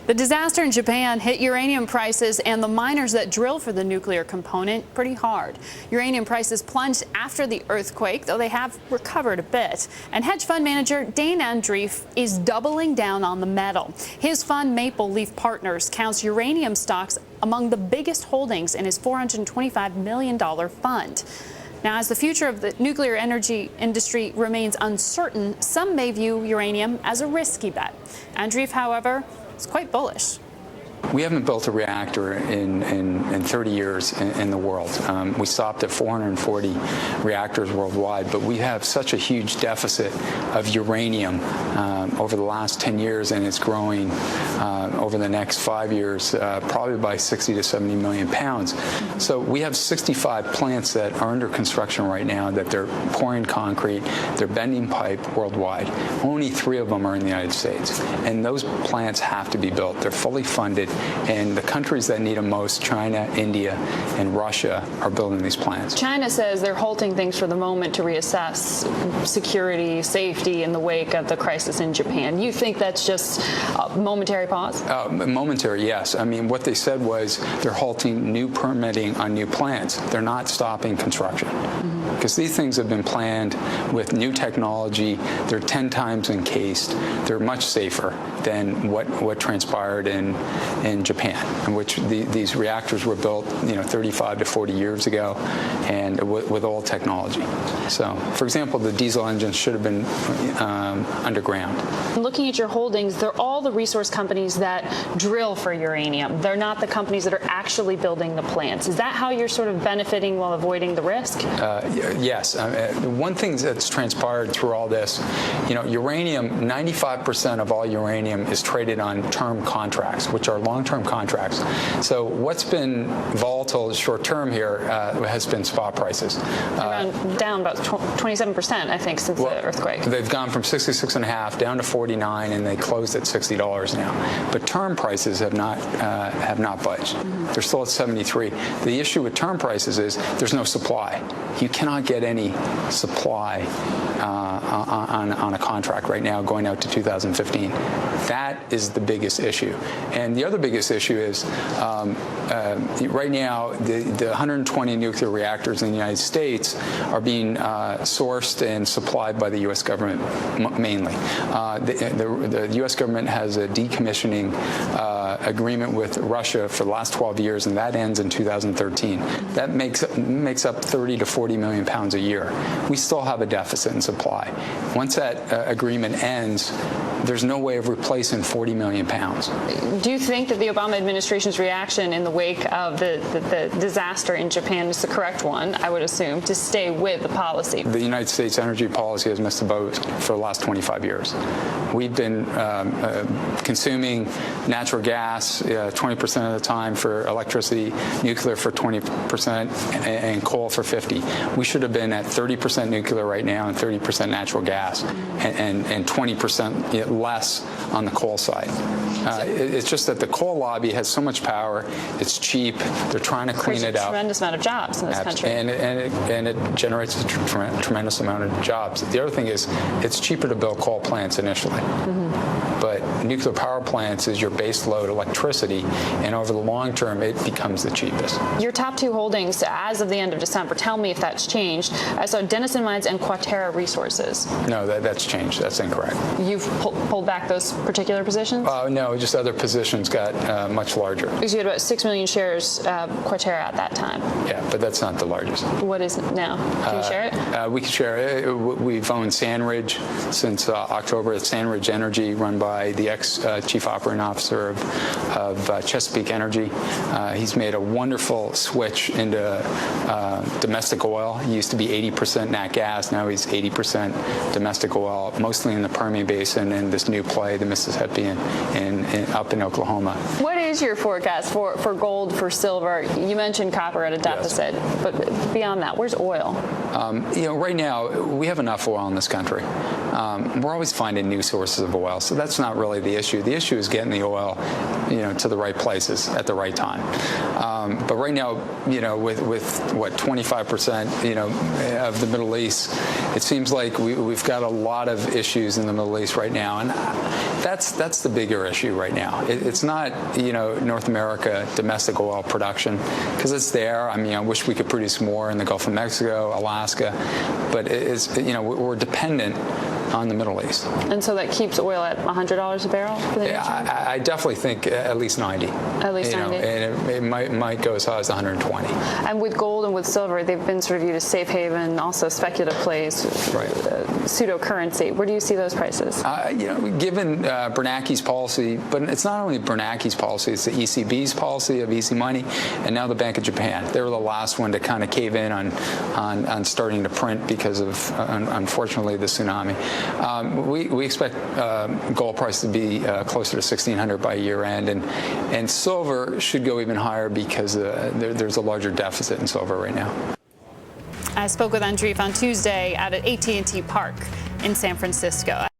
The disaster in Japan hit uranium prices and the miners that drill for the nuclear component pretty hard. Uranium prices plunged after the earthquake, though they have recovered a bit. And hedge fund manager Dane Andreeff is doubling down on the metal. His fund, Maple Leaf Partners, counts uranium stocks among the biggest holdings in his $425 million fund. Now, as the future of the nuclear energy industry remains uncertain, some may view uranium as a risky bet. Andreeff, however, is quite bullish. We haven't built a reactor in 30 years in the world. We stopped at 440 reactors worldwide, but we have such a huge deficit of uranium over the last 10 years, and it's growing over the next 5 years, probably by 60 to 70 million pounds. So we have 65 plants that are under construction right now that they're pouring concrete, they're bending pipe worldwide. Only 3 of them are in the United States, and those plants have to be built. They're fully funded. And the countries that need them most, China, India, and Russia, are building these plants. China says they're halting things for the moment to reassess security, safety in the wake of the crisis in Japan. You think that's just a momentary pause? Momentary, yes. I mean, what they said was they're halting new permitting on new plants. They're not stopping construction. Because these things have been planned with new technology. They're 10 times encased. They're much safer than what transpired in Japan, in which these reactors were built, 35 to 40 years ago, and with old technology. So, for example, the diesel engines should have been underground. Looking at your holdings, they're all the resource companies that drill for uranium. They're not the companies that are actually building the plants. Is that how you're sort of benefiting while avoiding the risk? Yes. One thing that's transpired through all this, uranium, 95% of all uranium is traded on term contracts, which are long-term contracts. So what's been volatile short-term here has been spot prices. Down about 27%, I think, since the earthquake. They've gone from 66.5 down to 49, and they closed at $60 now. But term prices have not budged. They're still at 73. The issue with term prices is there's no supply. You cannot get any supply on a contract right now going out to 2015. That is the biggest issue. And the other biggest issue is right now the 120 nuclear reactors in the United States are being sourced and supplied by the U.S. government mainly. The U.S. government has a decommissioning agreement with Russia for the last 12 years, and that ends in 2013. That makes up 30 to 40 million pounds a year. We still have a deficit in supply. Once that agreement ends, there's no way of replacing 40 million pounds. Do you think that the Obama administration's reaction in the wake of the disaster in Japan is the correct one, I would assume, to stay with the policy? The United States energy policy has missed the boat for the last 25 years. We've been consuming natural gas 20% of the time for electricity, nuclear for 20%, and coal for 50%. We should have been at 30% nuclear right now and 30% natural gas, and 20% less on the coal side. It's just that the coal lobby has so much power. It's cheap. They're trying to clean it up. A tremendous amount of jobs in this country. And it generates a tremendous amount of jobs. The other thing is it's cheaper to build coal plants initially. But nuclear power plants is your base load electricity, and over the long term, it becomes the cheapest. Your top 2 holdings as of the end of December, tell me if that's changed. I saw Denison Mines and Quaterra Resources. No, that's changed. That's incorrect. You've pulled back those particular positions? No, just other positions got much larger. Because you had about 6 million shares, Quaterra, at that time. Yeah, but that's not the largest. What is it now? Can you share it? We can share it. We've owned Sandridge since October. It's Sandridge Energy, run by the ex-chief operating officer of Chesapeake Energy. He's made a wonderful switch into domestic oil. He used to be 80% nat gas. Now he's 80% domestic oil, mostly in the Permian Basin and this new play, the Mississippi, and up in Oklahoma. What is your forecast for gold, for silver? You mentioned copper at a deficit, yes. But beyond that, where's oil? Right now, we have enough oil in this country. We're always finding new sources of oil, so that's not really the issue. The issue is getting the oil, to the right places at the right time. But right now, with what 25%, of the Middle East, it seems like we've got a lot of issues in the Middle East right now, and that's the bigger issue right now. It's not North America domestic oil production, because it's there. I mean, I wish we could produce more in the Gulf of Mexico, Alaska, but we're dependent on the Middle East. And so that keeps oil at $100 a barrel for the next year? I definitely think at least 90. At least 90. And it might go as high as 120. And with gold and with silver, they've been sort of viewed as safe haven, also speculative plays, right. Pseudo currency. Where do you see those prices? Given Bernanke's policy, but it's not only Bernanke's policy, it's the ECB's policy of easy money, and now the Bank of Japan. They were the last one to kind of cave in on starting to print because of, unfortunately, the tsunami. We expect gold price to be closer to $1,600 by year end, and silver should go even higher because there's a larger deficit in silver right now. I spoke with Andreeff on Tuesday at AT&T Park in San Francisco.